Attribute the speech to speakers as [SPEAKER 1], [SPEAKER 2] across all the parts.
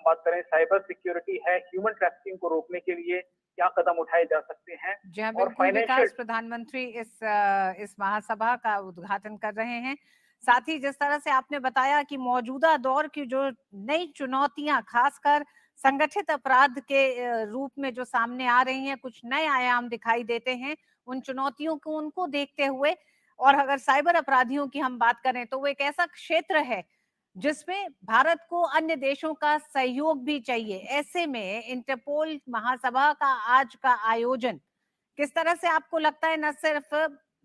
[SPEAKER 1] हम बात करें साइबर सिक्योरिटी है, ह्यूमन ट्रैफिकिंग को रोकने के लिए क्या कदम उठाए जा सकते हैं।
[SPEAKER 2] जी हाँ,
[SPEAKER 1] और
[SPEAKER 2] बिल्कुल
[SPEAKER 1] फाइनेंशियल
[SPEAKER 2] विकास, प्रधानमंत्री इस महासभा का उद्घाटन कर रहे हैं। साथ ही जिस तरह से आपने बताया कि मौजूदा दौर की जो नई चुनौतियां, खासकर संगठित अपराध के रूप में जो सामने आ रही हैं, कुछ नए आयाम दिखाई देते हैं, उन चुनौतियों को उनको देखते हुए, और अगर साइबर अपराधियों की हम बात करें तो वो एक ऐसा क्षेत्र है जिसमें भारत को अन्य देशों का सहयोग भी चाहिए। ऐसे में इंटरपोल महासभा का आज का आयोजन किस तरह से आपको लगता है न सिर्फ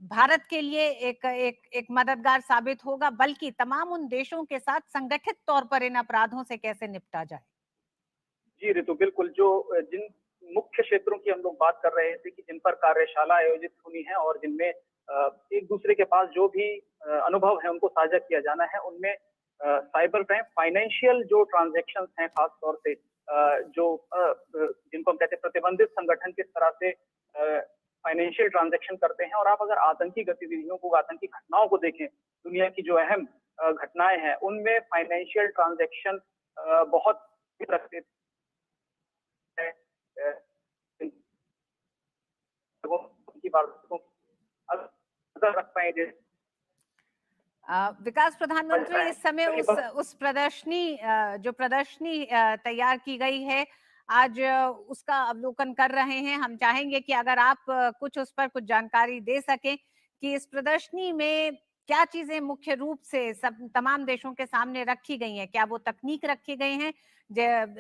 [SPEAKER 2] भारत के लिए एक एक एक मददगार साबित होगा, बल्कि तमाम उन देशों के साथ संगठित तौर पर इन अपराधों से कैसे निपटा जाए?
[SPEAKER 1] जी ऋतु, बिल्कुल। जो जिन मुख्य क्षेत्रों की हम लोग बात कर रहे थे कि जिन पर कार्यशाला आयोजित होनी है और जिनमें एक दूसरे के पास जो भी अनुभव है उनको साझा किया जाना है, उनमें साइबर क्राइम, फाइनेंशियल जो ट्रांजैक्शंस हैं, खास तौर से जिनको हम कहते हैं प्रतिबंधित संगठन किस तरह से फाइनेंशियल ट्रांजैक्शन करते हैं। और आप अगर आतंकी गतिविधियों को, आतंकी घटनाओं को देखें, दुनिया की जो अहम घटनाएं हैं उनमें फाइनेंशियल ट्रांजैक्शन बहुत रखते है। की बातों अगर रख पाए जैसे
[SPEAKER 2] विकास, प्रधानमंत्री इस समय
[SPEAKER 1] कई
[SPEAKER 2] उस प्रदर्शनी जो प्रदर्शनी तैयार की गई है, आज उसका अवलोकन कर रहे हैं। हम चाहेंगे कि अगर आप कुछ उस पर कुछ जानकारी दे सकें कि इस प्रदर्शनी में क्या चीजें मुख्य रूप से सब तमाम देशों के सामने रखी गई हैं। क्या वो तकनीक रखी गई हैं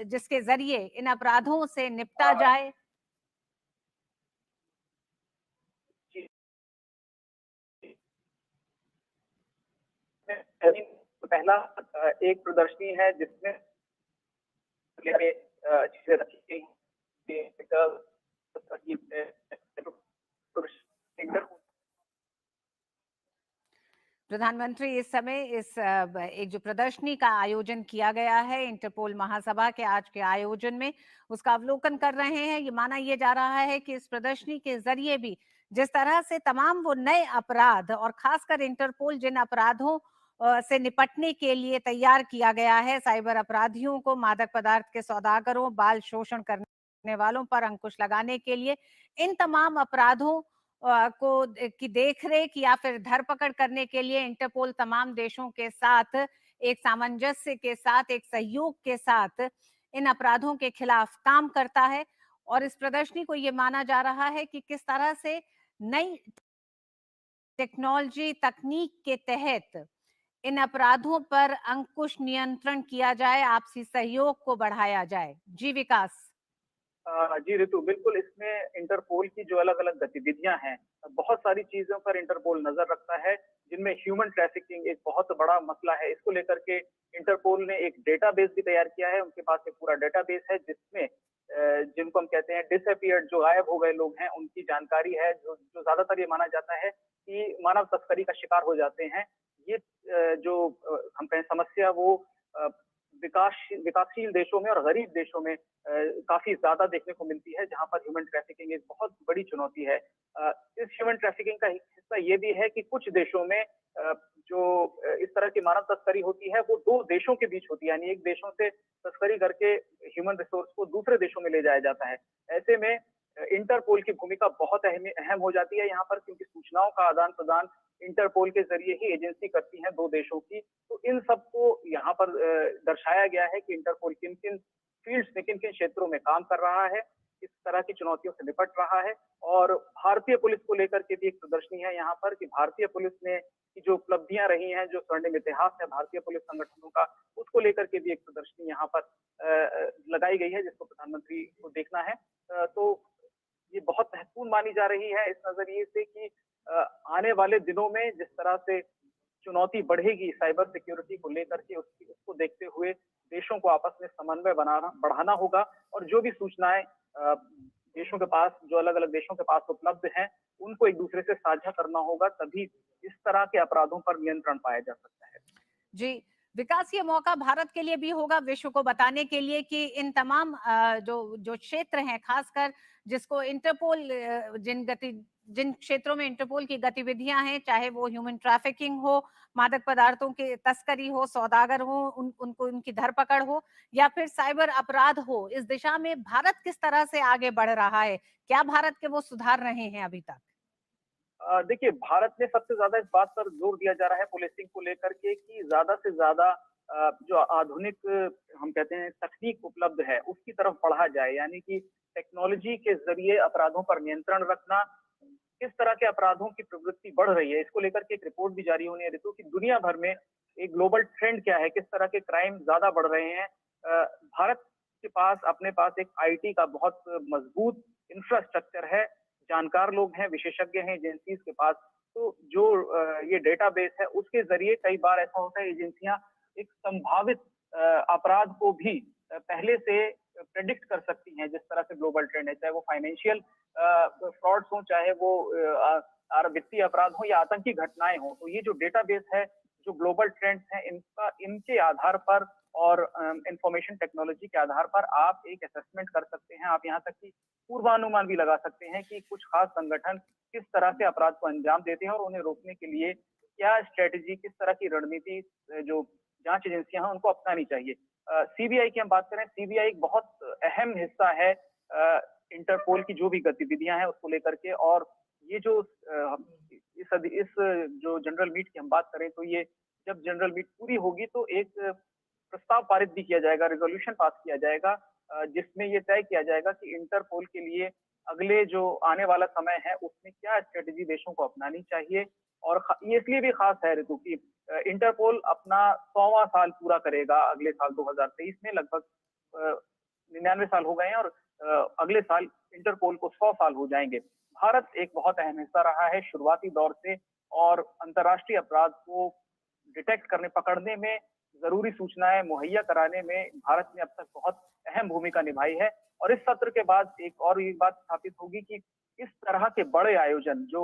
[SPEAKER 2] जिसके जरिए इन अपराधों से निपटा जाए?
[SPEAKER 1] पहला एक प्रदर्शनी है जिसमें चीजें रखी गई हैं।
[SPEAKER 2] प्रधानमंत्री इस समय एक जो प्रदर्शनी का आयोजन किया गया है इंटरपोल महासभा के आज के आयोजन में, उसका अवलोकन कर रहे हैं। ये माना यह जा रहा है कि इस प्रदर्शनी के जरिए भी जिस तरह से तमाम वो नए अपराध, और खासकर इंटरपोल जिन अपराधों से निपटने के लिए तैयार किया गया है, साइबर अपराधियों को, मादक पदार्थ के सौदागरों, बाल शोषण करने वालों पर अंकुश लगाने के लिए, इन तमाम अपराधों की देखरेख या फिर धरपकड़ करने के लिए इंटरपोल तमाम देशों के साथ एक सामंजस्य के साथ, एक सहयोग के साथ इन अपराधों के खिलाफ काम करता है। और इस प्रदर्शनी को ये माना जा रहा है कि किस तरह से नई टेक्नोलॉजी, तकनीक के तहत इन अपराधों पर अंकुश नियंत्रण किया जाए, आपसी सहयोग को बढ़ाया जाए। जी विकास।
[SPEAKER 1] जी ऋतु, बिल्कुल। इसमें इंटरपोल की जो अलग अलग गतिविधियां हैं, बहुत सारी चीजों पर इंटरपोल नजर रखता है, जिनमें ह्यूमन ट्रैफिकिंग एक बहुत बड़ा मसला है। इसको लेकर के इंटरपोल ने एक डेटाबेस भी तैयार किया है। उनके पास एक पूरा डेटाबेस है जिसमें जिनको हम कहते हैं डिसअपियर्ड, जो गायब हो गए लोग हैं, उनकी जानकारी है। जो जो ज्यादातर ये माना जाता है कि मानव तस्करी का शिकार हो जाते हैं। ये जो हम कहें समस्या, वो विकासशील देशों में और गरीब देशों में काफी ज्यादा देखने को मिलती है, जहां पर ह्यूमन ट्रैफिकिंग एक बहुत बड़ी चुनौती है। इस ह्यूमन ट्रैफिकिंग का हिस्सा ये भी है कि कुछ देशों में जो इस तरह की मानव तस्करी होती है, वो दो देशों के बीच होती है। यानी एक देशों से तस्करी करके ह्यूमन रिसोर्स को दूसरे देशों में ले जाया जाता है। ऐसे में इंटरपोल की भूमिका बहुत अहम हो जाती है यहाँ पर, क्योंकि सूचनाओं का आदान प्रदान इंटरपोल के जरिए ही एजेंसी करती है दो देशों की। तो इन सबको यहाँ पर दर्शाया गया है कि इंटरपोल किन किन फील्ड्स में, किन किन क्षेत्रों में काम कर रहा है, किस तरह की चुनौतियों से निपट रहा है। और भारतीय पुलिस को लेकर के भी एक प्रदर्शनी है यहाँ पर, कि भारतीय पुलिस ने की जो उपलब्धियां रही हैं, जो स्वर्णिम इतिहास है भारतीय पुलिस संगठनों का, उसको लेकर के भी एक प्रदर्शनी यहाँ पर लगाई गई है, जिसको प्रधानमंत्री को देखना है। तो ये बहुत महत्वपूर्ण मानी जा रही है इस नजरिए से कि आने वाले दिनों में जिस तरह से चुनौती बढ़ेगी साइबर सिक्योरिटी को लेकर के, उसको देखते हुए देशों को आपस में समन्वय बनाना बढ़ाना होगा। और जो भी सूचनाएं देशों के पास, जो अलग अलग देशों के पास उपलब्ध हैं, उनको एक दूसरे से साझा करना होगा। तभी इस तरह के अपराधों पर नियंत्रण पाया जा सकता है।
[SPEAKER 2] जी विकास, ये मौका भारत के लिए भी होगा विश्व को बताने के लिए कि इन तमाम जो जो क्षेत्र हैं, खासकर जिसको इंटरपोल जिन जिन क्षेत्रों में इंटरपोल की गतिविधियां हैं, चाहे वो ह्यूमन ट्रैफिकिंग हो, मादक पदार्थों की तस्करी हो, सौदागर हो, उनको उनकी धरपकड़ हो, या फिर साइबर अपराध हो, इस दिशा में भारत किस तरह से आगे बढ़ रहा है? क्या भारत के वो सुधार रहे हैं अभी तक?
[SPEAKER 1] देखिए, भारत में सबसे ज्यादा इस बात पर जोर दिया जा रहा है पुलिसिंग को लेकर के कि ज्यादा से ज्यादा जो आधुनिक हम कहते हैं तकनीक उपलब्ध है उसकी तरफ बढ़ा जाए, यानी कि टेक्नोलॉजी के जरिए अपराधों पर नियंत्रण रखना। किस तरह के अपराधों की प्रवृत्ति बढ़ रही है इसको लेकर के एक रिपोर्ट भी जारी होनी है ऋतु, कि दुनिया भर में एक ग्लोबल ट्रेंड क्या है, किस तरह के क्राइम ज्यादा बढ़ रहे हैं। भारत के पास अपने पास एक आईटी का बहुत मजबूत इंफ्रास्ट्रक्चर है, जानकार लोग हैं, विशेषज्ञ हैं एजेंसीज के पास। तो जो ये डेटाबेस है उसके जरिए कई बार ऐसा होता है एजेंसियां एक संभावित अपराध को भी पहले से प्रेडिक्ट कर सकती हैं, जिस तरह से ग्लोबल ट्रेंड है, चाहे वो फाइनेंशियल फ्रॉड्स हो, चाहे वो वित्तीय अपराध हो या आतंकी घटनाएं हो। तो ये जो डेटाबेस है, जो ग्लोबल ट्रेंड्स हैं, इनका इनके आधार पर और इंफॉर्मेशन टेक्नोलॉजी के आधार पर आप एक असेसमेंट कर सकते हैं। आप यहाँ तक कि पूर्वानुमान भी लगा सकते हैं कि कुछ खास संगठन किस तरह से अपराध को अंजाम देते हैं और उन्हें रोकने के लिए क्या स्ट्रेटेजी, किस तरह की रणनीति जो जांच एजेंसियां हैं उनको अपनानी चाहिए। सीबीआई की हम बात करें, सीबीआई एक बहुत अहम हिस्सा है इंटरपोल की जो भी गतिविधियां हैं उसको लेकर के। और ये जो इस जो जनरल मीट की हम बात करें, तो ये जब जनरल मीट पूरी होगी तो एक प्रस्ताव पारित भी किया जाएगा, रेजोल्यूशन पास किया जाएगा, जिसमें ये तय किया जाएगा कि इंटरपोल के लिए अगले जो आने वाला समय है उसमें क्या स्ट्रेटेजी देशों को अपनानी चाहिए। और ये इसलिए भी खास है ऋतु की इंटरपोल अपना 100वां साल पूरा करेगा अगले साल 2023 में। लगभग 99 साल हो गए हैं और अगले साल इंटरपोल को 100 साल हो जाएंगे। भारत एक बहुत अहम हिस्सा रहा है शुरुआती दौर से, और अंतर्राष्ट्रीय अपराध को डिटेक्ट करने, पकड़ने में, जरूरी सूचनाएं मुहैया कराने में भारत ने अब तक बहुत अहम भूमिका निभाई है। और इस सत्र के बाद एक और ये बात स्थापित होगी कि इस तरह के बड़े आयोजन जो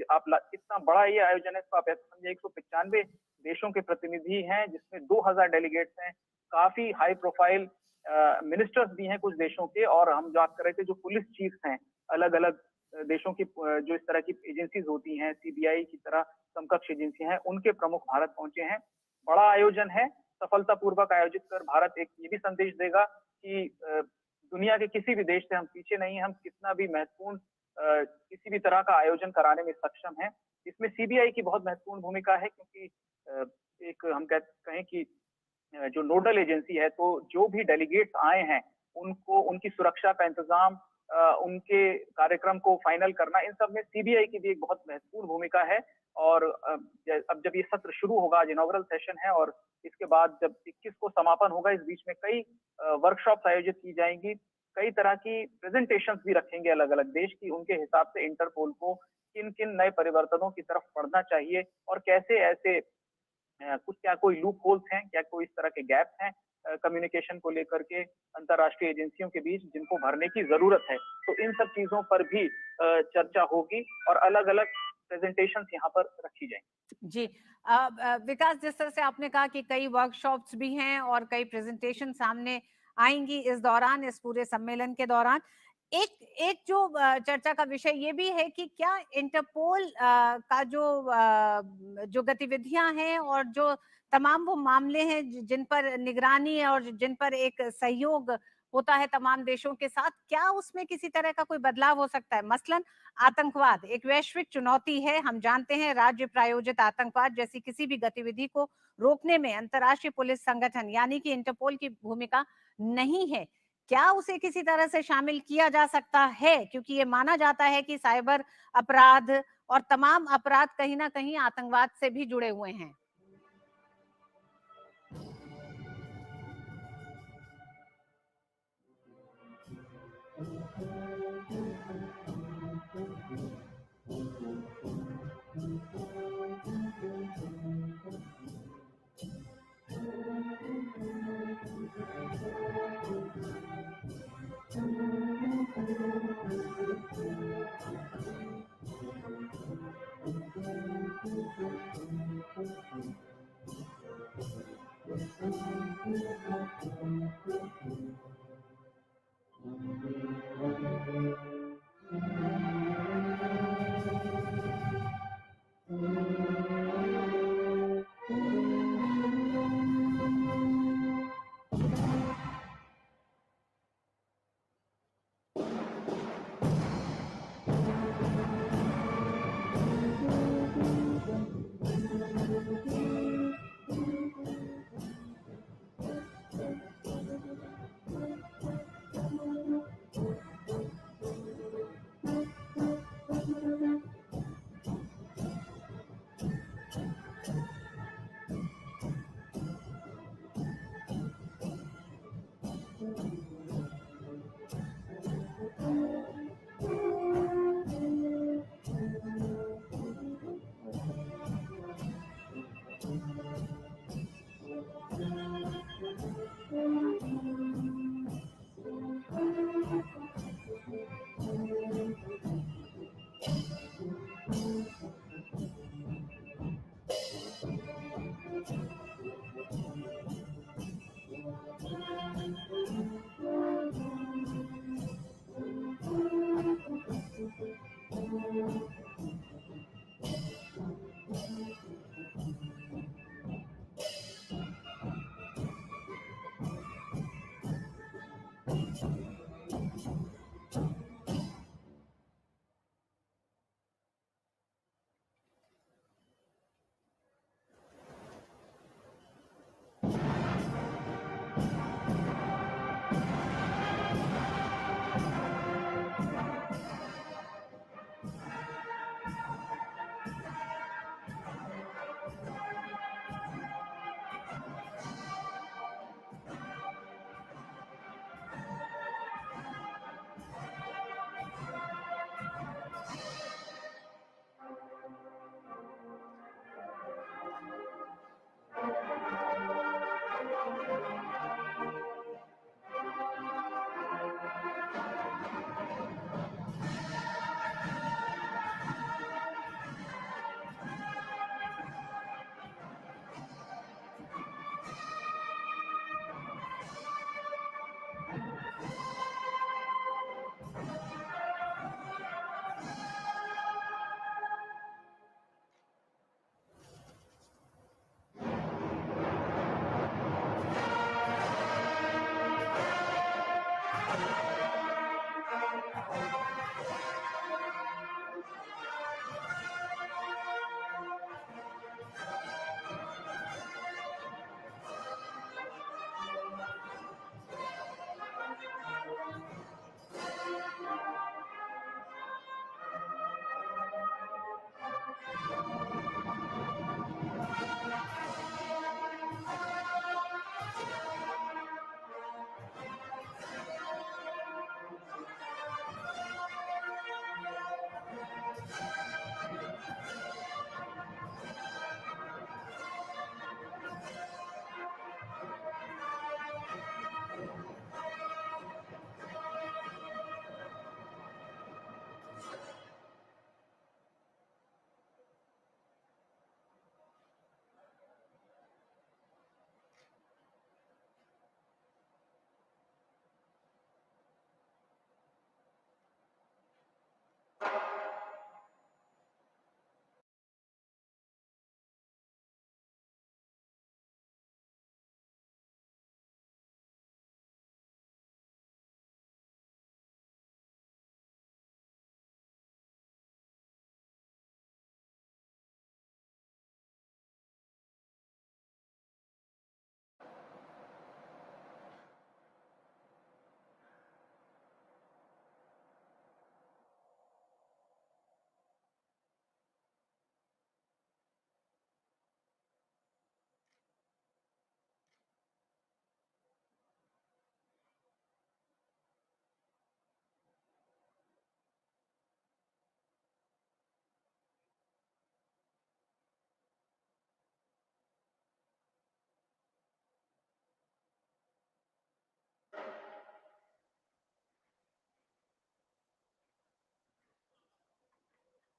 [SPEAKER 1] कितना बड़ा ये आयोजन है, इसको आप ऐसे समझिए 195 देशों के प्रतिनिधि हैं, जिसमें 2000 डेलीगेट्स हैं, काफी हाई प्रोफाइल मिनिस्टर्स भी हैं कुछ देशों के। और हम बात कर रहे थे जो पुलिस चीफ्स हैं अलग अलग देशों की, जो इस तरह की एजेंसीज होती हैं, सीबीआई की तरह समकक्ष एजेंसियां हैं, उनके प्रमुख भारत पहुंचे हैं। बड़ा आयोजन है, सफलतापूर्वक आयोजित कर भारत एक ये भी संदेश देगा कि दुनिया के किसी भी देश से हम पीछे नहीं, हम कितना भी महत्वपूर्ण किसी भी तरह का आयोजन कराने में सक्षम है। इसमें सीबीआई की बहुत महत्वपूर्ण भूमिका है, क्योंकि एक हम कहें कि जो नोडल एजेंसी है, तो जो भी डेलीगेट्स आए हैं उनको उनकी सुरक्षा का इंतजाम, उनके कार्यक्रम को फाइनल करना, इन सब में सीबीआई की भी एक बहुत महत्वपूर्ण भूमिका है। और अब जब ये सत्र शुरू होगा, आज इनॉग्रल सेशन है, और इसके बाद जब 21 को समापन होगा, इस बीच में कई वर्कशॉप्स आयोजित की जाएंगी, कई तरह की प्रेजेंटेशंस भी रखेंगे अलग अलग देश की, उनके हिसाब से इंटरपोल को किन किन नए परिवर्तनों की तरफ बढ़ना चाहिए और कैसे ऐसे कुछ क्या कोई लूप होल्स हैं, क्या कोई इस तरह के गैप्स हैं कम्युनिकेशन को लेकर के अंतर्राष्ट्रीय एजेंसियों के बीच, जिनको भरने की जरूरत है। तो इन सब चीजों पर भी चर्चा होगी और अलग अलग प्रेजेंटेशंस यहाँ पर रखी जाएंगी।
[SPEAKER 2] जी। विकास, जिस तरह से आपने कहा कि कई वर्कशॉप्स भी हैं और कई प्रेजेंटेशन सामने आएंगी इस दौरान, इस पूरे सम्मेलन के दौरान, एक एक जो चर्चा का विषय ये भी है कि क्या इंटरपोल का जो गतिविधियां हैं और जो तमाम वो मामले हैं जिन पर निगरानी और जिन पर एक सहयोग होता है तमाम देशों के साथ, क्या उसमें किसी तरह का कोई बदलाव हो सकता है? मसलन आतंकवाद एक वैश्विक चुनौती है, हम जानते हैं राज्य प्रायोजित आतंकवाद जैसी किसी भी गतिविधि को रोकने में अंतर्राष्ट्रीय पुलिस संगठन यानी कि इंटरपोल की भूमिका नहीं है। क्या उसे किसी तरह से शामिल किया जा सकता है? क्योंकि ये माना जाता है कि साइबर अपराध और तमाम अपराध कहीं ना कहीं आतंकवाद से भी जुड़े हुए हैं।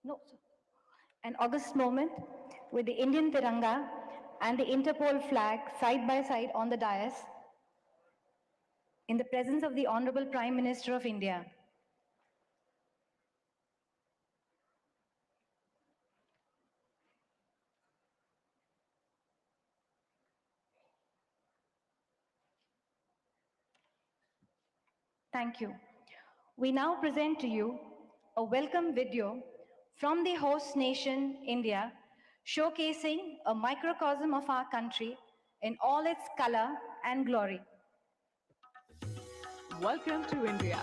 [SPEAKER 3] No, sir. An august moment with the Indian Tiranga and the Interpol flag side by side on the dais in the presence of the Honorable Prime Minister of India. Thank you. We now present to you a welcome video from the host nation, India, showcasing a microcosm of our country in all its color and glory.
[SPEAKER 4] Welcome to India.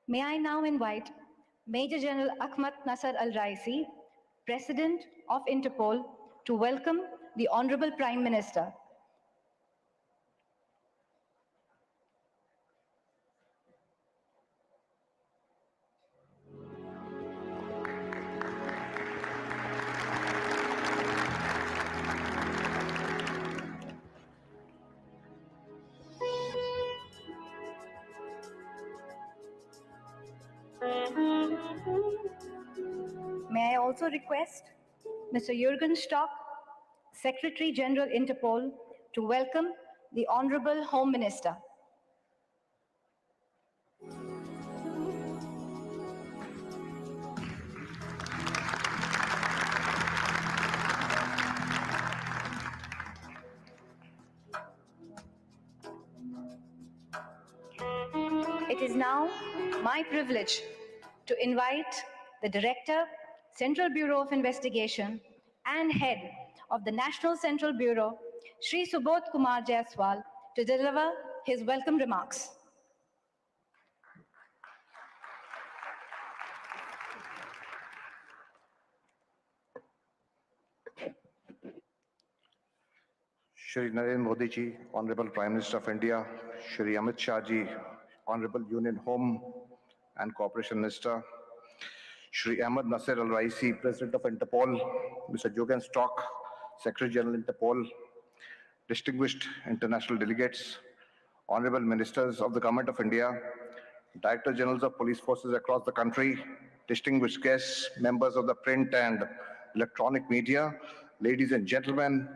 [SPEAKER 3] May I now invite Major General Ahmad Nasser Al-Raisi, President of Interpol, to welcome the Honorable Prime Minister. May I also request Mr. Jürgen Stock, Secretary General Interpol, to welcome the Honorable Home Minister. It is now my privilege to invite the Director, Central Bureau of Investigation and Head of the National Central Bureau, Shri Subodh Kumar Jaiswal, to deliver his welcome remarks.
[SPEAKER 4] Shri Narendra Modi ji, Honorable Prime Minister of India, Shri Amit Shah ji, Honorable Union Home and Cooperation Minister, Shri Ahmad Nasser Al-Raisi, President of Interpol, Mr. Jürgen Stock, Secretary General Interpol, distinguished international delegates, Honorable Ministers of the Government of India, Director Generals of Police Forces across the country, distinguished guests, members of the print and electronic media, ladies and gentlemen,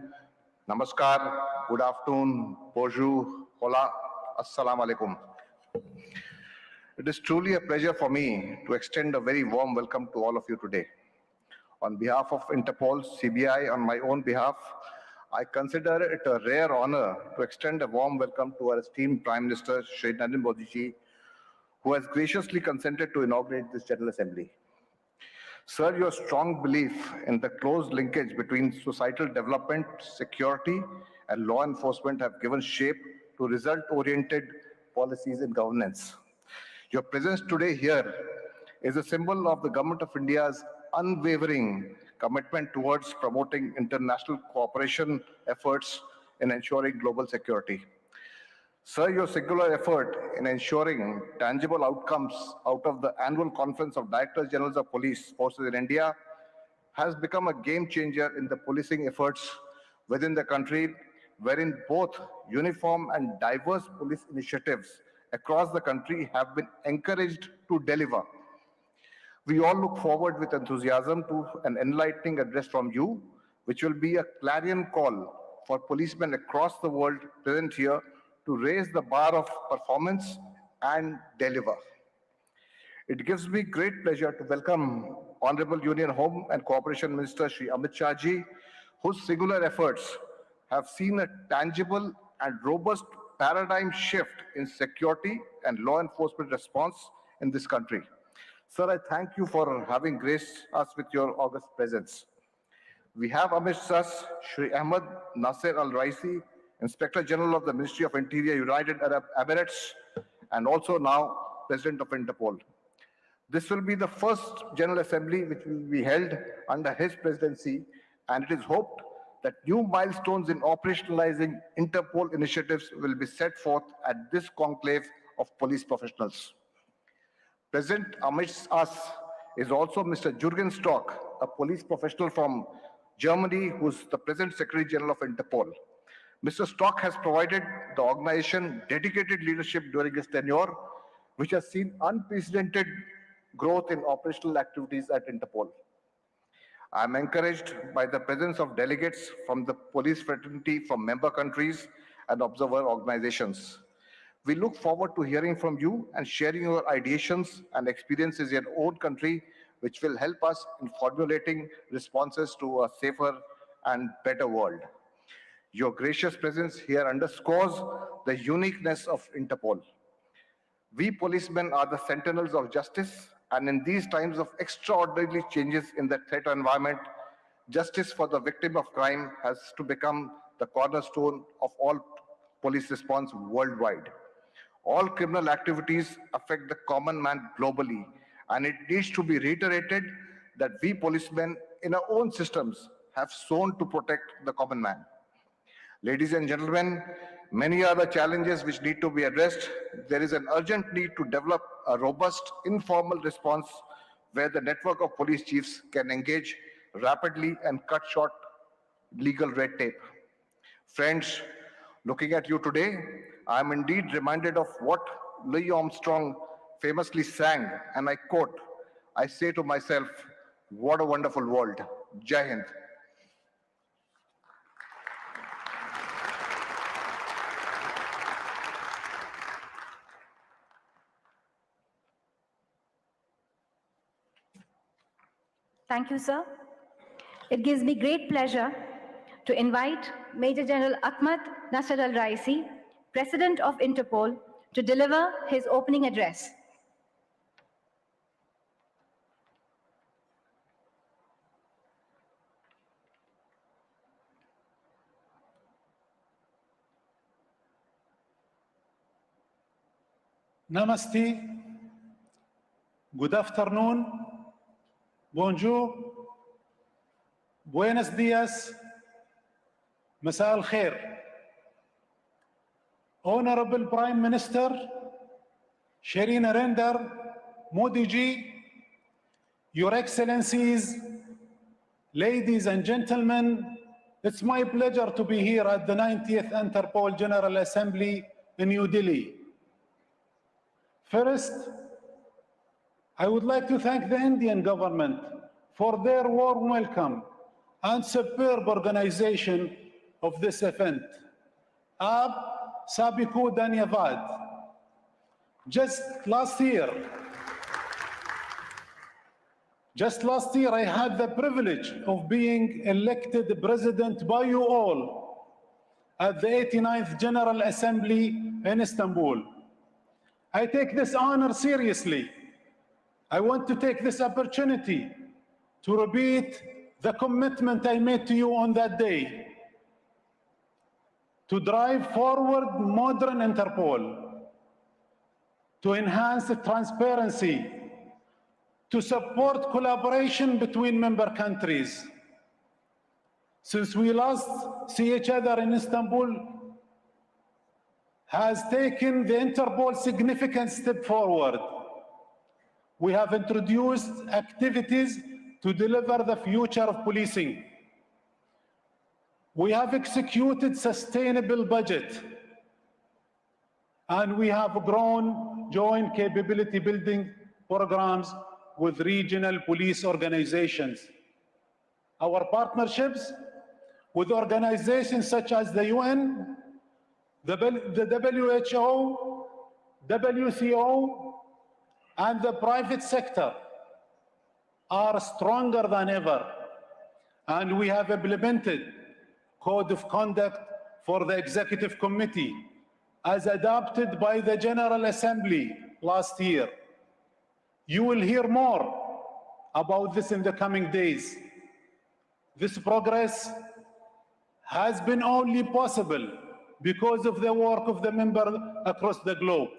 [SPEAKER 4] Namaskar, good afternoon, bonjour, hola, assalamu alaikum. It is truly a pleasure for me to extend a very warm welcome to all of you today. On behalf of Interpol, CBI, on my own behalf, I consider it a rare honor to extend a warm welcome to our esteemed Prime Minister, Shri Narendra Modi ji, who has graciously consented to inaugurate this General Assembly. Sir, your strong belief in the close linkage between societal development, security, and law enforcement have given shape to result-oriented policies and governance. Your presence today here is a symbol of the Government of India's unwavering commitment towards promoting international cooperation efforts in ensuring global security. Sir, your singular effort in ensuring tangible outcomes out of the annual Conference of Directors General of Police Forces in India has become a game changer in the policing efforts within the country, wherein both uniform and diverse police initiatives across the country have been encouraged to deliver. We all look forward with enthusiasm to an enlightening address from you, which will be a clarion call for policemen across the world present here to raise the bar of performance and deliver. It gives me great pleasure to welcome Honorable Union Home and Cooperation Minister Shri Amit Shah ji, whose singular efforts have seen a tangible and robust paradigm shift in security and law enforcement response in this country. Sir, I thank you for having graced us with your august presence. We have amidst us Shri Ahmad Nasser Al-Raisi, Inspector General of the Ministry of Interior, United Arab Emirates, and also now President of Interpol. This will be the first General Assembly which will be held under his presidency, and it is hoped that new milestones in operationalizing Interpol initiatives will be set forth at this conclave of police professionals. Present amidst us is also Mr. Jürgen Stock, a police professional from Germany, who is the present Secretary General of Interpol. Mr. Stock has provided the organization dedicated leadership during his tenure, which has seen unprecedented growth in operational activities at Interpol. I am encouraged by the presence of delegates from the police fraternity from member countries and observer organizations. We look forward to hearing from you and sharing your ideations and experiences in your own country, which will help us in formulating responses to a safer and better world. Your gracious presence here underscores the uniqueness of Interpol. We policemen are the sentinels of justice, and in these times of extraordinary changes in the threat environment, justice for the victim of crime has to become the cornerstone of all police response worldwide. All criminal activities affect the common man globally, and it needs to be reiterated that we policemen in our own systems have sworn to protect the common man. Ladies and gentlemen, many are the challenges which need to be addressed. There is an urgent need to develop a robust, informal response where the network of police chiefs can engage rapidly and cut short legal red tape. Friends, looking at you today, I am indeed reminded of what Louis Armstrong famously sang, and I quote, "I say to myself, what a wonderful world." Jai Hind.
[SPEAKER 3] Thank you, sir. It gives me great pleasure to invite Major General Ahmad Nasser Al-Raisi, President of Interpol, to deliver his opening address.
[SPEAKER 5] Namaste, good afternoon, bonjour, buenos dias, Masa al-Khair. Honorable Prime Minister, Shri Narendra Modi ji, Your Excellencies, ladies and gentlemen, it's my pleasure to be here at the 90th Interpol General Assembly in New Delhi. First, I would like to thank the Indian government for their warm welcome and superb organization of this event. Aap sabhi ko dhanyavad. Just last year, I had the privilege of being elected president by you all at the 89th General Assembly in Istanbul. I take this honor seriously. I want to take this opportunity to repeat the commitment I made to you on that day to drive forward modern Interpol, to enhance the transparency, to support collaboration between member countries. Since we last see each other in Istanbul, has taken the Interpol significant step forward. We have introduced activities to deliver the future of policing. We have executed sustainable budget, and we have grown joint capability building programs with regional police organizations. Our partnerships with organizations such as the UN, the WHO, WCO, and the private sector are stronger than ever. And we have implemented Code of Conduct for the Executive Committee as adopted by the General Assembly last year. You will hear more about this in the coming days. This progress has been only possible because of the work of the members across the globe,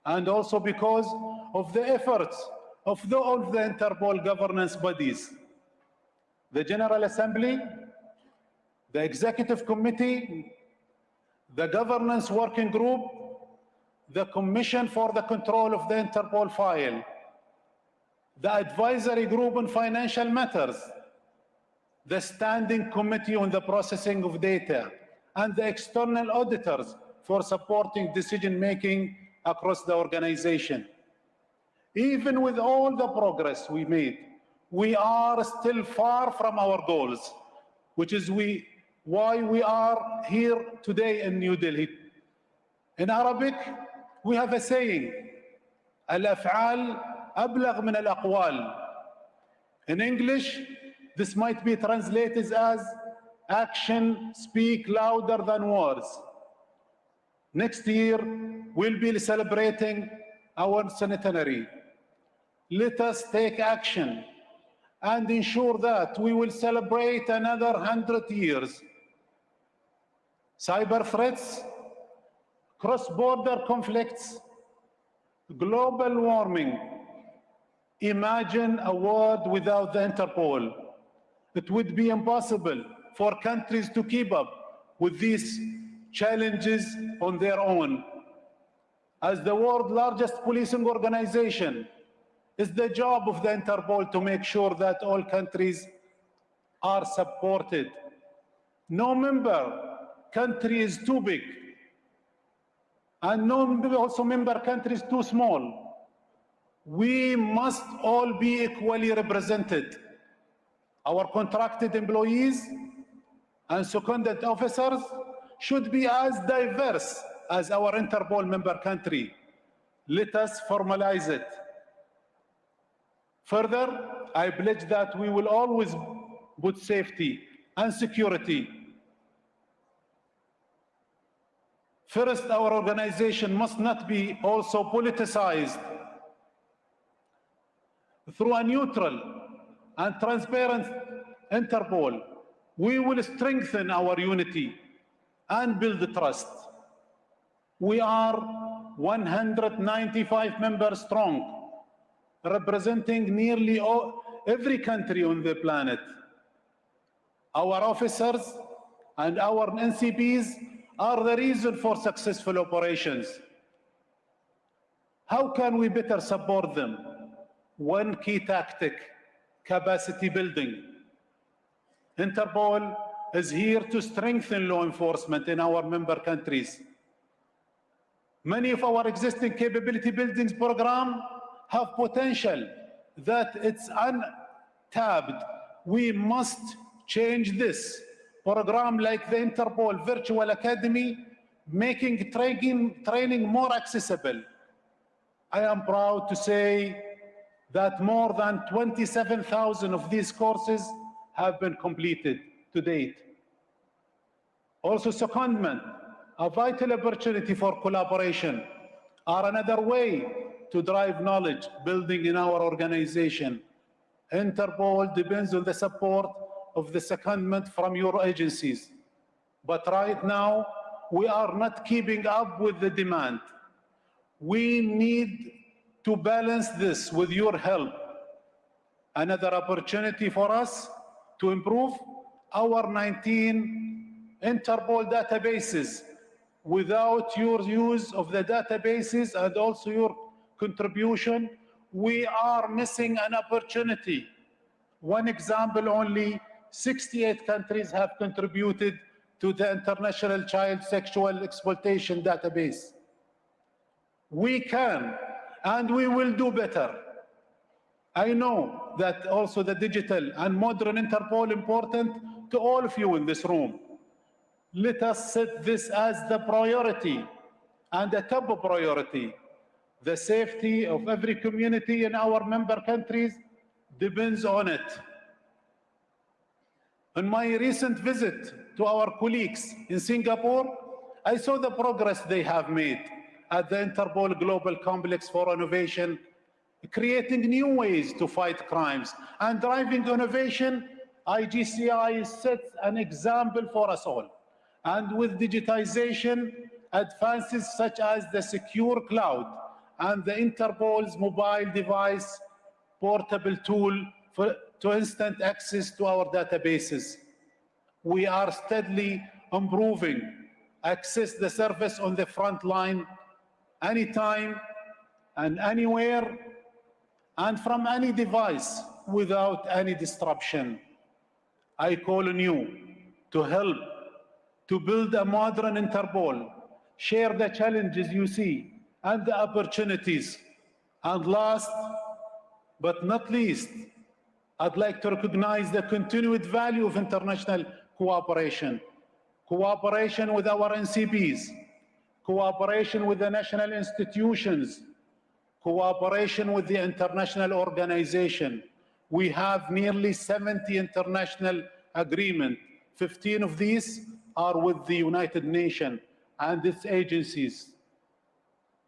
[SPEAKER 5] and also because of the efforts of all the Interpol governance bodies. The General Assembly, the Executive Committee, the Governance Working Group, the Commission for the Control of the Interpol File, the Advisory Group on Financial Matters, the Standing Committee on the Processing of Data, and the external auditors for supporting decision-making across the organization. Even with all the progress we made, we are still far from our goals, which is why we are here today in New Delhi. In Arabic, we have a saying, الأفعال أبلغ من الأقوال. In English, this might be translated as action speak louder than words. Next year, we'll be celebrating our centenary. Let us take action and ensure that we will celebrate another 100 years. Cyber threats, cross-border conflicts, global warming. Imagine a world without the Interpol. It would be impossible for countries to keep up with these challenges on their own. As the world's largest policing organization, it's the job of the Interpol to make sure that all countries are supported. No member country is too big, and no member country is too small. We must all be equally represented. Our contracted employees and seconded officers should be as diverse as our Interpol member country. Let us formalize it. Further, I pledge that we will always put safety and security first. Our organization must not be also politicized. Through a neutral and transparent Interpol, we will strengthen our unity and build trust. We are 195 members strong, representing nearly every country on the planet. Our officers and our NCPs are the reason for successful operations. How can we better support them? One key tactic, capacity building. Interpol is here to strengthen law enforcement in our member countries. Many of our existing capability building programs have potential that it's untapped. We must change this. Program like the Interpol Virtual Academy, making training more accessible. I am proud to say that more than 27,000 of these courses have been completed to date. Also, secondment, a vital opportunity for collaboration, are another way to drive knowledge building in our organization. Interpol depends on the support of the secondment from your agencies. But right now, we are not keeping up with the demand. We need to balance this with your help. Another opportunity for us to improve our 19 Interpol databases. Without your use of the databases and also your contribution, we are missing an opportunity. One example only, 68 countries have contributed to the International Child Sexual Exploitation Database. We can and we will do better. I know that also the digital and modern Interpol important to all of you in this room. Let us set this as the priority and the top priority. The safety of every community in our member countries depends on it. On my recent visit to our colleagues in Singapore, I saw the progress they have made at the Interpol Global Complex for Innovation, creating new ways to fight crimes and driving innovation. IGCI sets an example for us all. And with digitization, advances such as the secure cloud and the Interpol's mobile device portable tool to instant access to our databases. We are steadily improving access the service on the front line anytime and anywhere and from any device without any disruption. I call on you to help to build a modern Interpol, share the challenges you see and the opportunities. And last but not least, I'd like to recognize the continued value of international cooperation. Cooperation with our NCPs, cooperation with the national institutions, cooperation with the international organization. We have nearly 70 international agreements. 15 of these are with the United Nations and its agencies.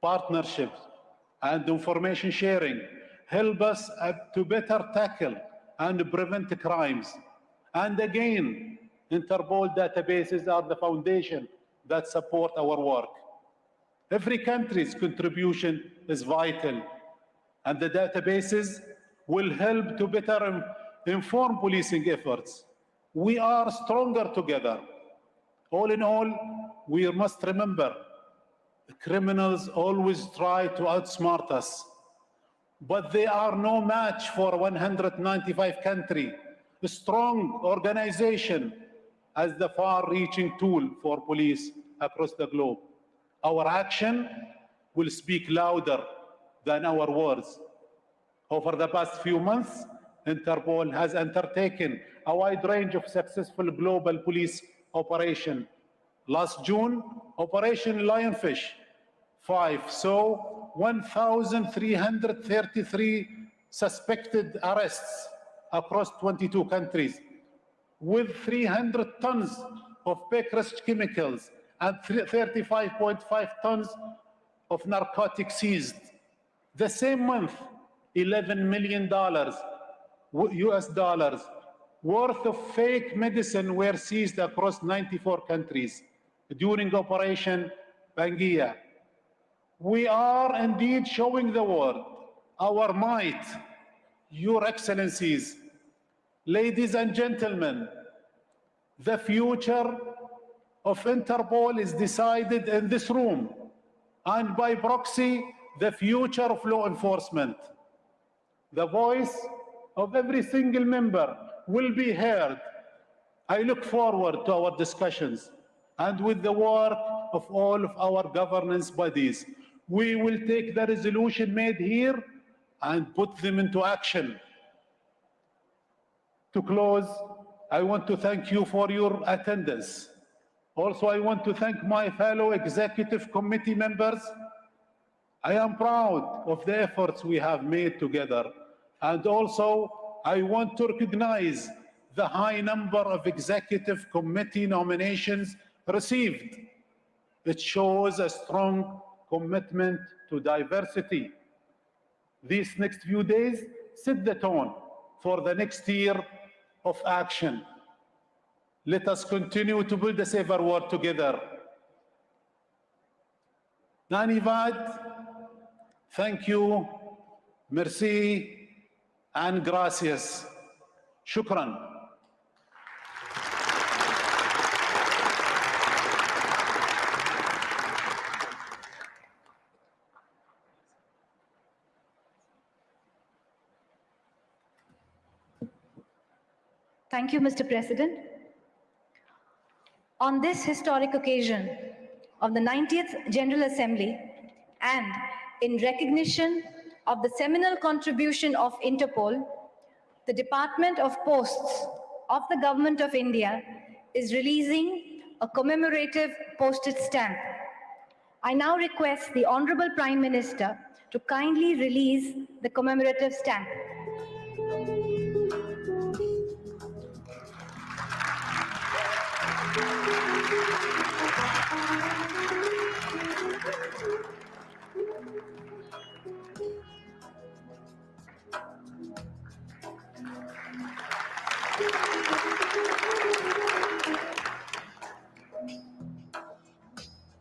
[SPEAKER 5] Partnerships and information sharing help us to better tackle and prevent crimes. And again, Interpol databases are the foundation that support our work. Every country's contribution is vital, and the databases will help to better inform policing efforts. We are stronger together. All in all, we must remember, criminals always try to outsmart us, but they are no match for 195 countries, a strong organization as the far-reaching tool for police across the globe. Our action will speak louder than our words. Over the past few months, Interpol has undertaken a wide range of successful global police operations. Last June, Operation Lionfish 5 saw 1,333 suspected arrests across 22 countries, with 300 tons of Beckers's chemicals and 35.5 tons of narcotics seized. The same month, $11 million US dollars worth of fake medicine were seized across 94 countries during Operation Pangaea. We are indeed showing the world our might, Your Excellencies. Ladies and gentlemen, the future of Interpol is decided in this room, and by proxy, the future of law enforcement. The voice of every single member will be heard. I look forward to our discussions, and with the work of all of our governance bodies, we will take the resolution made here and put them into action. To close, I want to thank you for your attendance. Also, I want to thank my fellow executive committee members. I am proud of the efforts we have made together. And also, I want to recognize the high number of executive committee nominations received. It shows a strong commitment to diversity. These next few days set the tone for the next year of action. Let us continue to build a safer world together. Dhanyavad, thank you, merci, and gracias. Shukran.
[SPEAKER 3] Thank you, Mr. President. On this historic occasion of the 90th General Assembly, and in recognition of the seminal contribution of Interpol, the Department of Posts of the Government of India is releasing a commemorative postage stamp. I now request the Honorable Prime Minister to kindly release the commemorative stamp.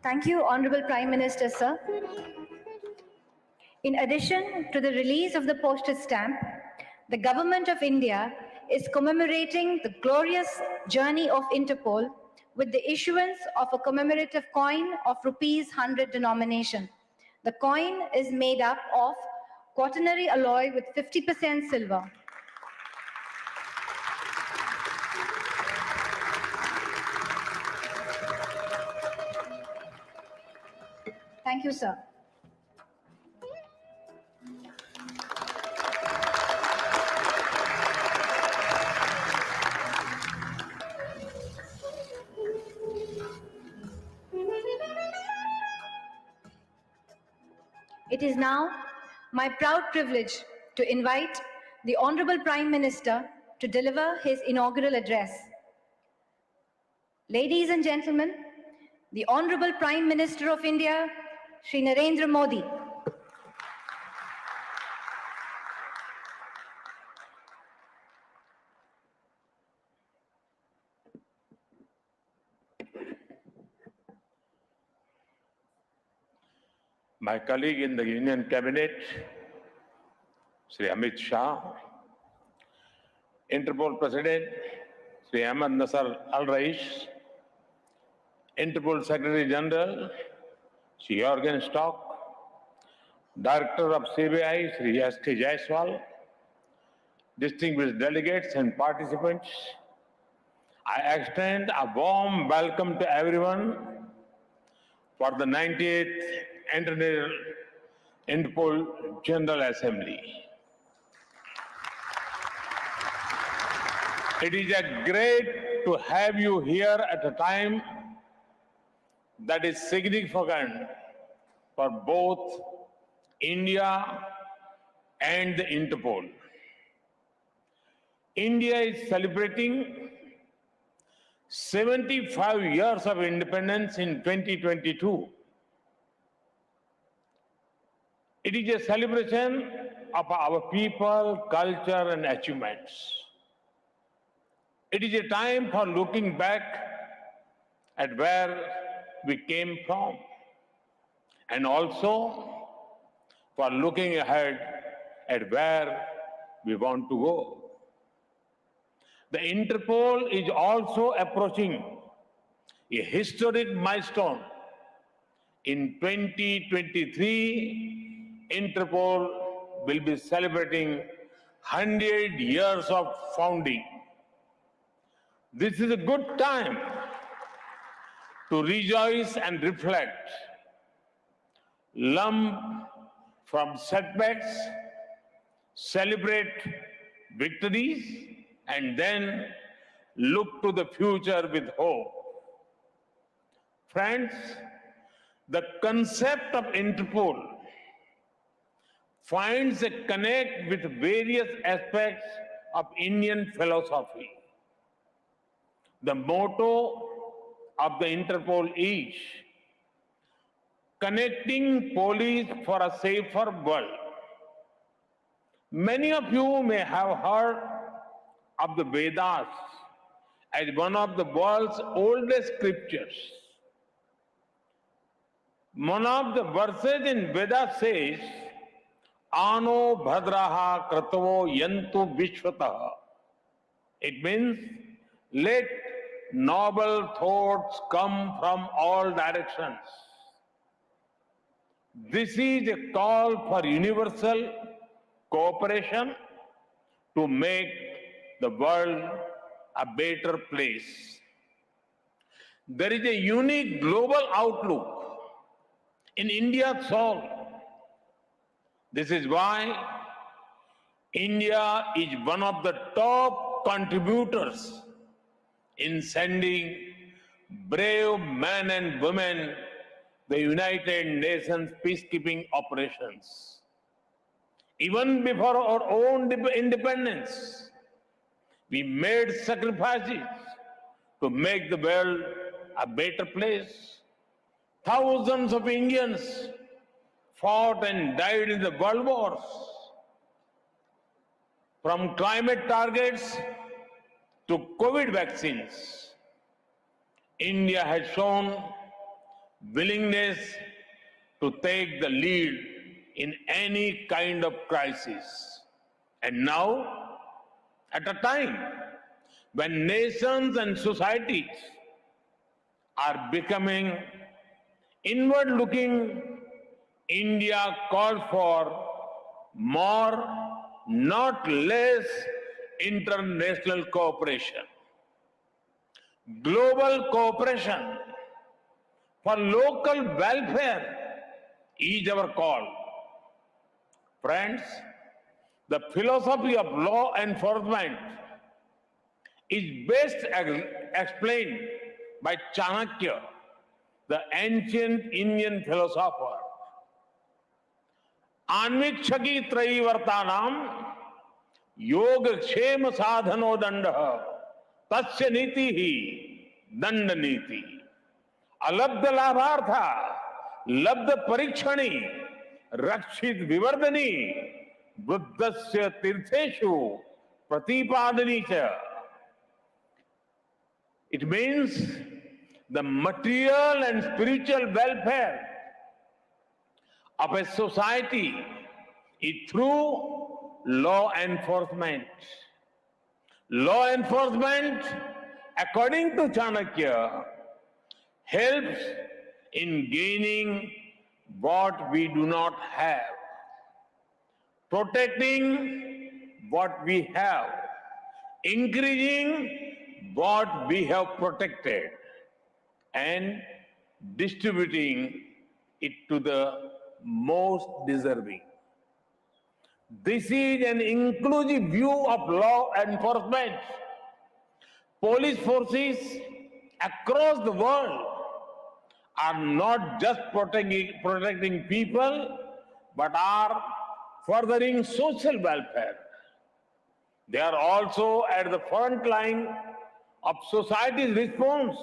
[SPEAKER 3] Thank you, Honorable Prime Minister, sir. In addition to the release of the postage stamp, the Government of India is commemorating the glorious journey of Interpol with the issuance of a commemorative coin of ₹100 denomination. The coin is made up of quaternary alloy with 50% silver. Thank you, sir. It is now my proud privilege to invite the Honorable Prime Minister to deliver his inaugural address. Ladies and gentlemen, the Honorable Prime Minister of India, Shri Narendra Modi.
[SPEAKER 6] My colleague in the Union Cabinet, Sri Amit Shah, Interpol President, Sri Ahmed Nasser Al-Rais, Interpol Secretary General, Sri Jorgen Stock, Director of CBI, Sri S.K. Jaiswal, distinguished delegates and participants, I extend a warm welcome to everyone for the 98th Interpol General Assembly. It is great to have you here at a time that is significant for both India and the Interpol. India is celebrating 75 years of independence in 2022. It is a celebration of our people, culture, and achievements. It is a time for looking back at where we came from and also for looking ahead at where we want to go. The Interpol is also approaching a historic milestone. In 2023, Interpol will be celebrating 100 years of founding. This is a good time to rejoice and reflect, learn from setbacks, celebrate victories, and then look to the future with hope. Friends, the concept of Interpol finds a connect with various aspects of Indian philosophy. The motto of the Interpol is connecting police for a safer world. Many of you may have heard of the Vedas as one of the world's oldest scriptures. One of the verses in Vedas says, Ano bhadraha kratavo yantu vishwataha. It means, let noble thoughts come from all directions. This is a call for universal cooperation to make the world a better place. There is a unique global outlook in India's soul. This is why India is one of the top contributors in sending brave men and women the United Nations peacekeeping operations. Even before our own independence, we made sacrifices to make the world a better place. Thousands of Indians fought and died in the world wars. From climate targets to COVID vaccines, India has shown willingness to take the lead in any kind of crisis. And now, at a time when nations and societies are becoming inward-looking, India calls for more, not less, international cooperation. Global cooperation for local welfare is our call. Friends, the philosophy of law enforcement is best explained by Chanakya, the ancient Indian philosopher. Anvikshaki Traivartanam योग क्षेम साधनो दंड तस्य नीति ही दंड नीति अलब्ध लाभार्था लब्ध परीक्षणी रक्षित विवर्धनी बुद्धस्य तीर्थेषु प्रतिपादनी च. It means the material and spiritual welfare of a society is through law enforcement. Law enforcement, according to Chanakya, helps in gaining what we do not have, protecting what we have, increasing what we have protected, and distributing it to the most deserving. This is an inclusive view of law enforcement. Police forces across the world are not just protecting people, but are furthering social welfare. They are also at the front line of society's response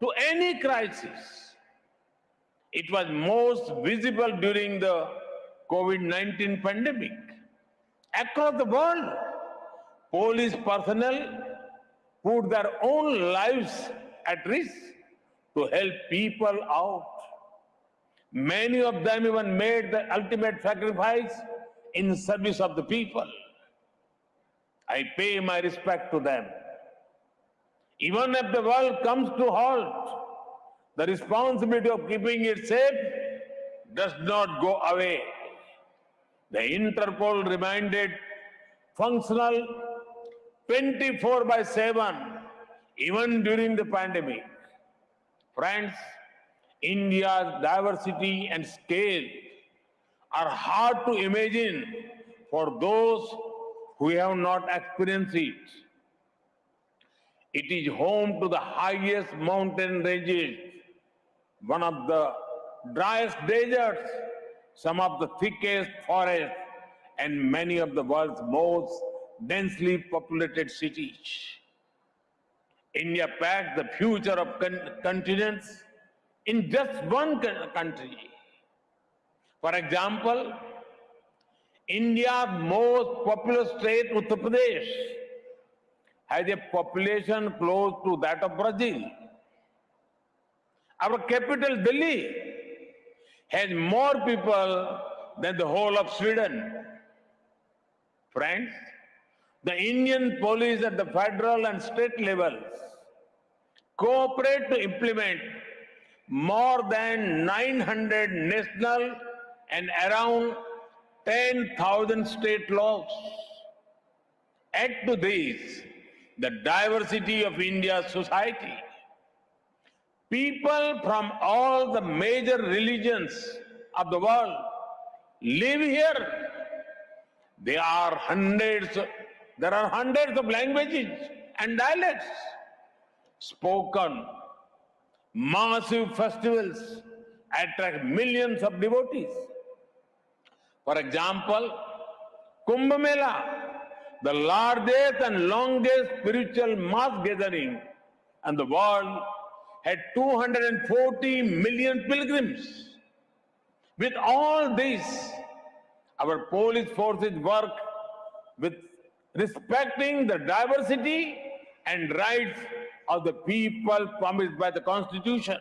[SPEAKER 6] to any crisis. It was most visible during the COVID-19 pandemic. Across the world, police personnel put their own lives at risk to help people out. Many of them even made the ultimate sacrifice in service of the people. I pay my respect to them. Even if the world comes to halt, the responsibility of keeping it safe does not go away. The Interpol remained functional 24/7 even during the pandemic. Friends, India's diversity and scale are hard to imagine for those who have not experienced it. It is home to the highest mountain ranges, one of the driest deserts, some of the thickest forests, and many of the world's most densely populated cities. India packs the future of continents in just one country. For example, India's most populous state, Uttar Pradesh, has a population close to that of Brazil. Our capital, Delhi, has more people than the whole of Sweden. Friends, the Indian police at the federal and state levels cooperate to implement more than 900 national and around 10,000 state laws. Add to this the diversity of India's society. People from all the major religions of the world live here. There are hundreds of languages and dialects spoken. Massive festivals attract millions of devotees. For example, Kumbh Mela, the largest and longest spiritual mass gathering in the world, had 240 million pilgrims. With all this, our police forces work with respecting the diversity and rights of the people promised by the Constitution.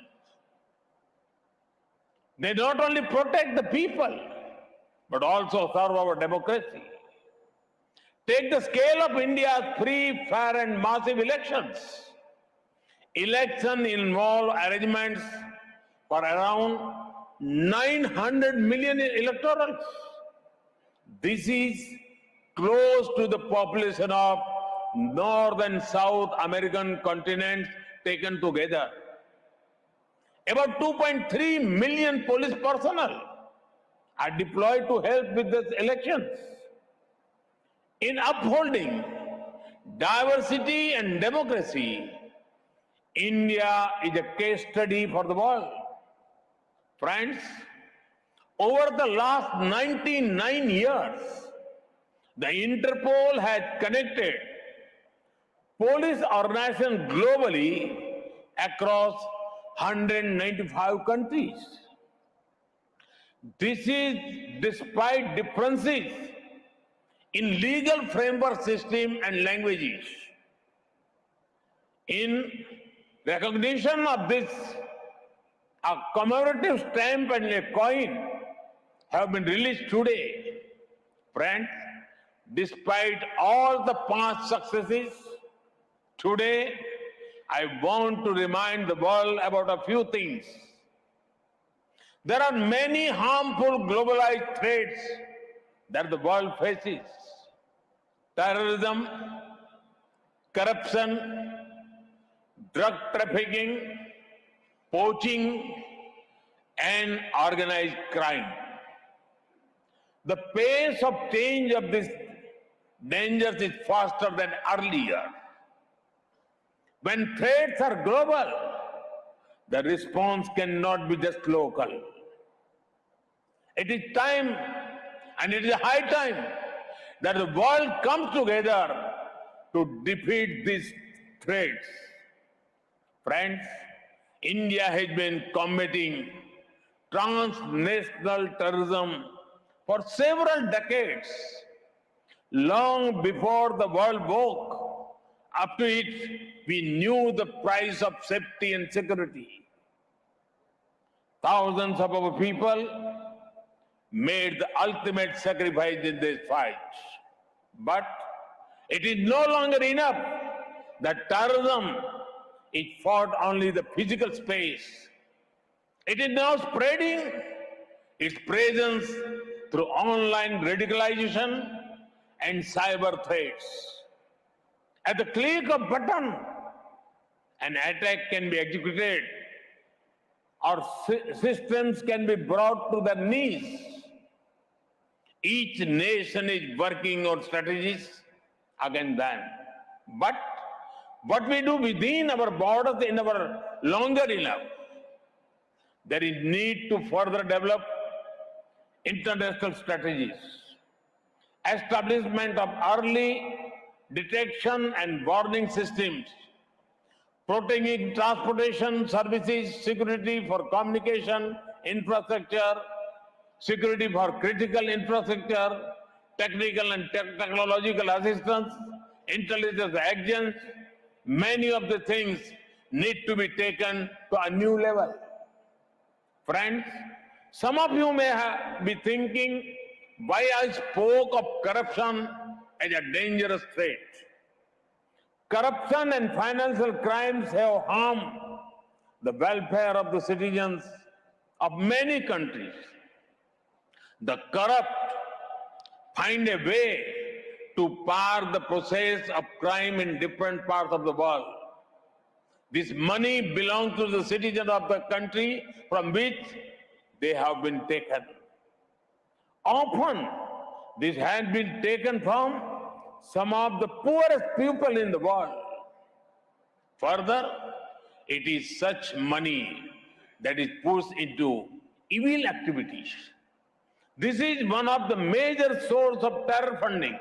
[SPEAKER 6] They not only protect the people, but also serve our democracy. Take the scale of India's free, fair, and massive elections. Elections involve arrangements for around 900 million electorals. This is close to the population of North and South American continents taken together. About 2.3 million police personnel are deployed to help with the elections. In upholding diversity and democracy, India is a case study for the world. Friends, over the last 99 years, the Interpol has connected police organizations globally across 195 countries. This is despite differences in legal framework system and languages. In recognition of this, a commemorative stamp and a coin have been released today. Friends, despite all the past successes, today I want to remind the world about a few things. There are many harmful globalized threats that the world faces. Terrorism, corruption, drug trafficking, poaching, and organized crime. The pace of change of these dangers is faster than earlier. When threats are global, the response cannot be just local. It is time, and it is high time, that the world comes together to defeat these threats. Friends, India has been combating transnational terrorism for several decades. Long before the world woke up to it, we knew the price of safety and security. Thousands of our people made the ultimate sacrifice in this fight. But it is no longer enough that terrorism is fought only the physical space. It is now spreading its presence through online radicalization and cyber threats. At the click of a button, an attack can be executed or systems can be brought to their knees. Each nation is working on strategies against them. But what we do within our borders is never longer enough. There is need to further develop international strategies. Establishment of early detection and warning systems, protecting transportation services, security for communication infrastructure, security for critical infrastructure, technical and technological assistance, intelligence agents. Many of the things need to be taken to a new level. Friends, some of you may be thinking why I spoke of corruption as a dangerous threat. Corruption and financial crimes have harmed the welfare of the citizens of many countries. The corrupt find a way to park the process of crime in different parts of the world. This money belongs to the citizens of the country from which they have been taken. Often, this has been taken from some of the poorest people in the world. Further, it is such money that is pushed into evil activities. This is one of the major sources of terror funding,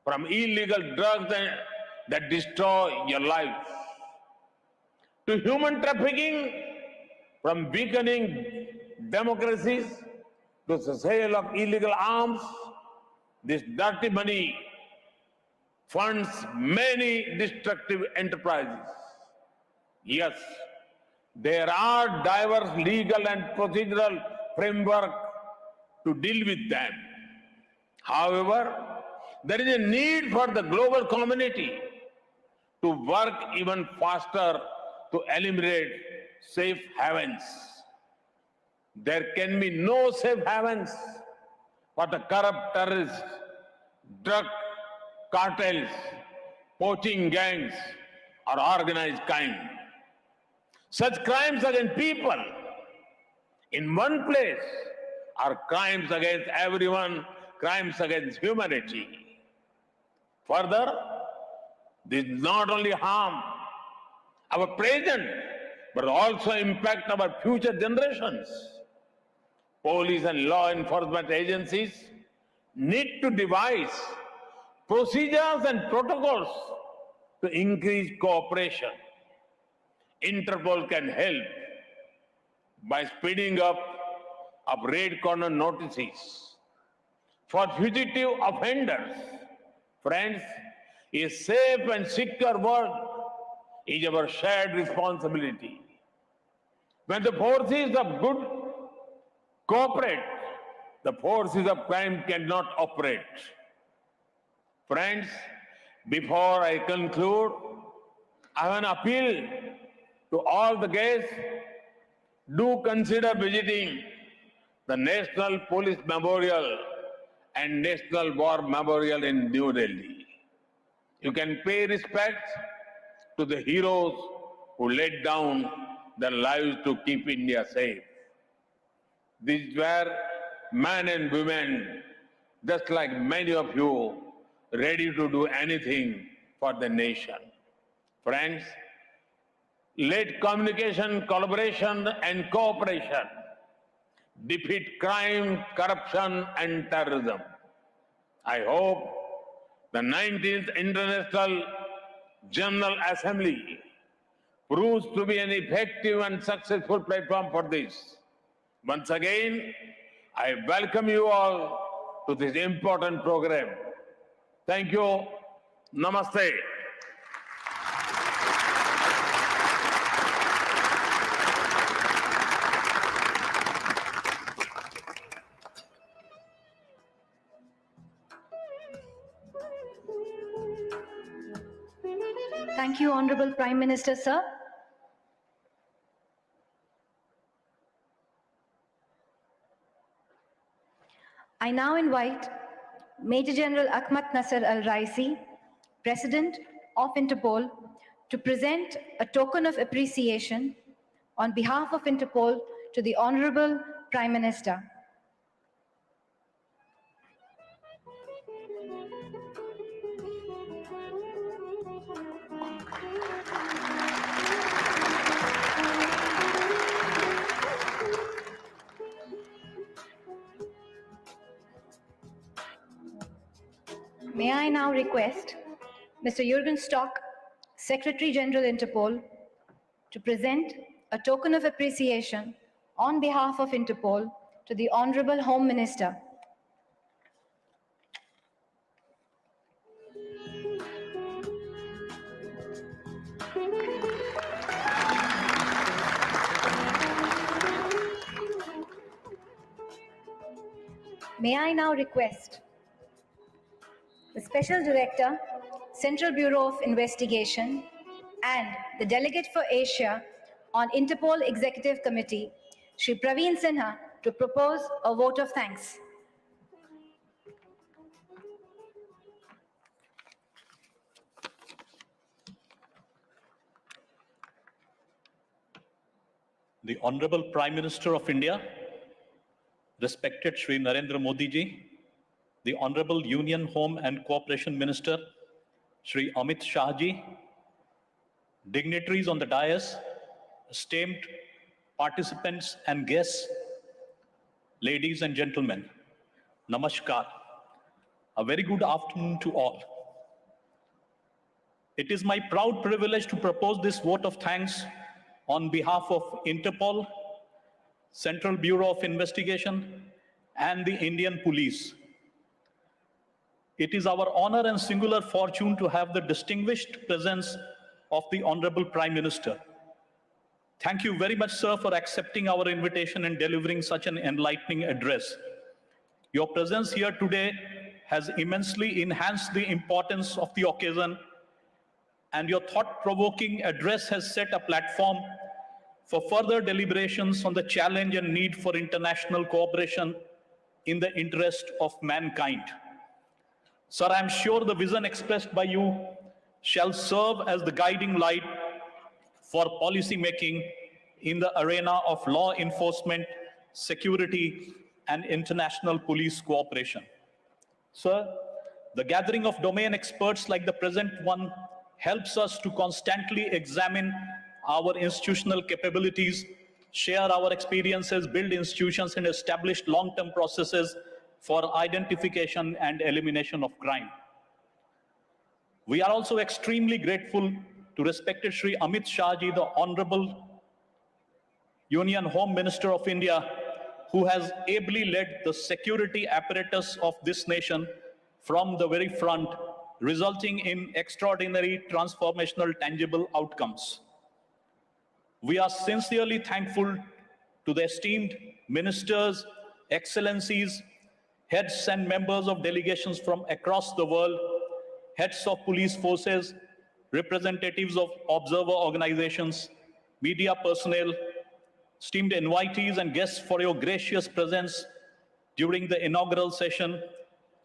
[SPEAKER 6] from illegal drugs that destroy your life, to human trafficking, from weakening democracies to the sale of illegal arms. This dirty money funds many destructive enterprises. Yes, there are diverse legal and procedural frameworks to deal with them. However, there is a need for the global community to work even faster to eliminate safe havens. There can be no safe havens for the corrupt terrorists, drug cartels, poaching gangs, or organized crime. Such crimes against people in one place are crimes against everyone, crimes against humanity. Further, this not only harm our present, but also impact our future generations. Police and law enforcement agencies need to devise procedures and protocols to increase cooperation. Interpol can help by speeding up raid corner notices for fugitive offenders. Friends, a safe and secure world is our shared responsibility. When the forces of good cooperate, the forces of crime cannot operate. Friends, before I conclude, I have an appeal to all the guests. Do consider visiting the National Police Memorial and National War Memorial in New Delhi. You can pay respect to the heroes who laid down their lives to keep India safe. These were men and women, just like many of you, ready to do anything for the nation. Friends, let communication, collaboration, and cooperation defeat crime, corruption, and terrorism. I hope the 19th International General Assembly proves to be an effective and successful platform for this. Once again, I welcome you all to this important program. Thank you. Namaste.
[SPEAKER 3] Thank you, Honorable Prime Minister, sir. I now invite Major General Ahmad Nasser Al-Raisi, President of Interpol, to present a token of appreciation on behalf of Interpol to the Honorable Prime Minister. May I now request Mr. Jürgen Stock, Secretary General Interpol, to present a token of appreciation on behalf of Interpol to the Honorable Home Minister. May I now request the Special Director, Central Bureau of Investigation, and the Delegate for Asia on Interpol Executive Committee, Shri Praveen Sinha, to propose a vote of thanks.
[SPEAKER 7] The Honorable Prime Minister of India, respected Shri Narendra Modi ji, the Honorable Union Home and Cooperation Minister, Shri Amit Shah ji, dignitaries on the dais, esteemed participants and guests, ladies and gentlemen, Namaskar. A very good afternoon to all. It is my proud privilege to propose this vote of thanks on behalf of Interpol, Central Bureau of Investigation, and the Indian Police. It is our honor and singular fortune to have the distinguished presence of the Honorable Prime Minister. Thank you very much, sir, for accepting our invitation and delivering such an enlightening address. Your presence here today has immensely enhanced the importance of the occasion, and your thought-provoking address has set a platform for further deliberations on the challenge and need for international cooperation in the interest of mankind. Sir, I am sure the vision expressed by you shall serve as the guiding light for policy making in the arena of law enforcement, security, and international police cooperation. Sir, the gathering of domain experts like the present one helps us to constantly examine our institutional capabilities, share our experiences, build institutions, and establish long-term processes for identification and elimination of crime. We are also extremely grateful to respected Shri Amit Shah Ji, the Honorable Union Home Minister of India, who has ably led the security apparatus of this nation from the very front, resulting in extraordinary, transformational, tangible outcomes. We are sincerely thankful to the esteemed ministers, excellencies, heads and members of delegations from across the world, heads of police forces, representatives of observer organizations, media personnel, esteemed invitees and guests for your gracious presence during the inaugural session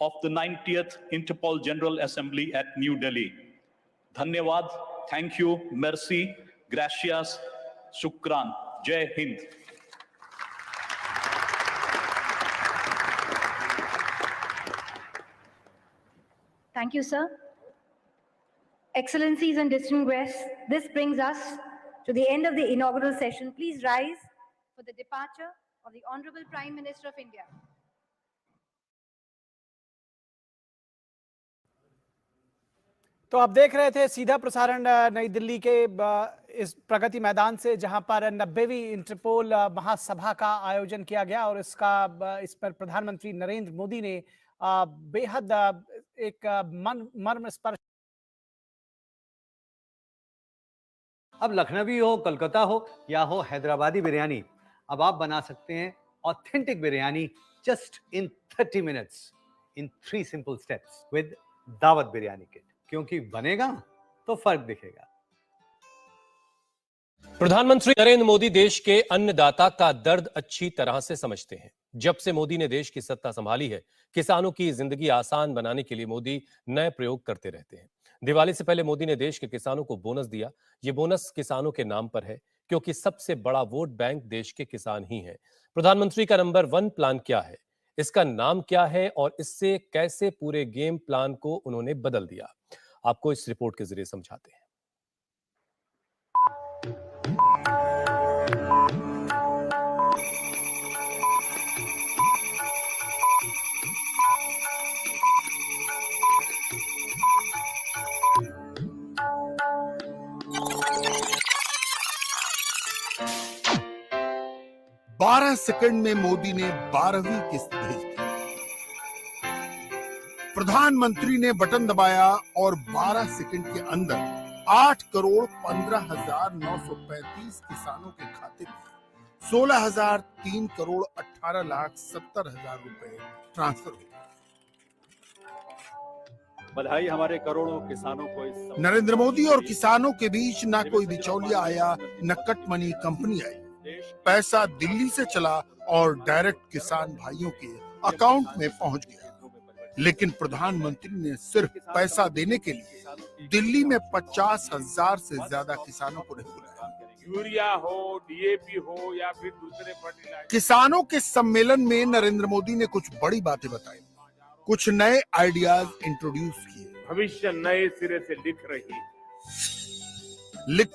[SPEAKER 7] of the 90th Interpol General Assembly at New Delhi. Dhanyawad, thank you, merci, gracias, shukran, Jai Hind.
[SPEAKER 3] Thank you, sir. Excellencies and distinguished guests, this brings us to the end of the inaugural session. Please rise for the departure of the Honorable Prime Minister of India.
[SPEAKER 8] तो आप देख रहे थे सीधा प्रसारण नई दिल्ली के इस प्रगति मैदान से, जहां पर 90वीं इंटरपोल महासभा का आयोजन किया गया और इस पर प्रधानमंत्री नरेंद्र मोदी ने बेहद एक मर्मस्पर्शी।
[SPEAKER 9] अब लखनवी हो, कोलकाता हो या हो हैदराबादी बिरयानी, अब आप बना सकते हैं authentic biryani just in 30 minutes in 3 simple steps with दावत बिरयानी किट, क्योंकि बनेगा तो फर्क दिखेगा।
[SPEAKER 10] प्रधानमंत्री नरेंद्र मोदी देश के अन्नदाता का दर्द अच्छी तरह से समझते हैं। जब से मोदी ने देश की सत्ता संभाली है, किसानों की जिंदगी आसान बनाने के लिए मोदी नए प्रयोग करते रहते हैं। दिवाली से पहले मोदी ने देश के किसानों को बोनस दिया। ये बोनस किसानों के नाम पर है, क्योंकि सबसे बड़ा वोट बैंक देश के किसान ही हैं। प्रधानमंत्री का नंबर 1 प्लान क्या है, इसका नाम क्या है और इससे कैसे पूरे गेम प्लान को उन्होंने बदल दिया, आपको इस रिपोर्ट के जरिए समझाते हैं।
[SPEAKER 11] 12 सेकंड में मोदी ने 12वीं किस्त भेज दी। प्रधानमंत्री ने बटन दबाया और 12 सेकंड के अंदर 8,15,935 किसानों के खाते में 16,03,18,70,000 रुपए ट्रांसफर हुए।
[SPEAKER 12] बधाई हमारे करोड़ों किसानों को।
[SPEAKER 11] नरेंद्र मोदी और किसानों के बीच न कोई बिचौलिया आया, न कट मनी कंपनी आई। पैसा दिल्ली से चला और डायरेक्ट किसान भाइयों के अकाउंट में पहुंच गया। लेकिन प्रधानमंत्री ने सिर्फ पैसा देने के लिए दिल्ली में 50,000 से ज्यादा किसानों को नहीं बुलाया।
[SPEAKER 6] यूरिया हो, डीएपी हो या फिर दूसरे फर्टिलाइजर।
[SPEAKER 11] किसानों के सम्मेलन में नरेंद्र मोदी ने कुछ बड़ी बातें बताई, कुछ नए आइडियाज इंट्रोड्यूस किए।
[SPEAKER 6] भविष्य नए सिरे से लिख रही।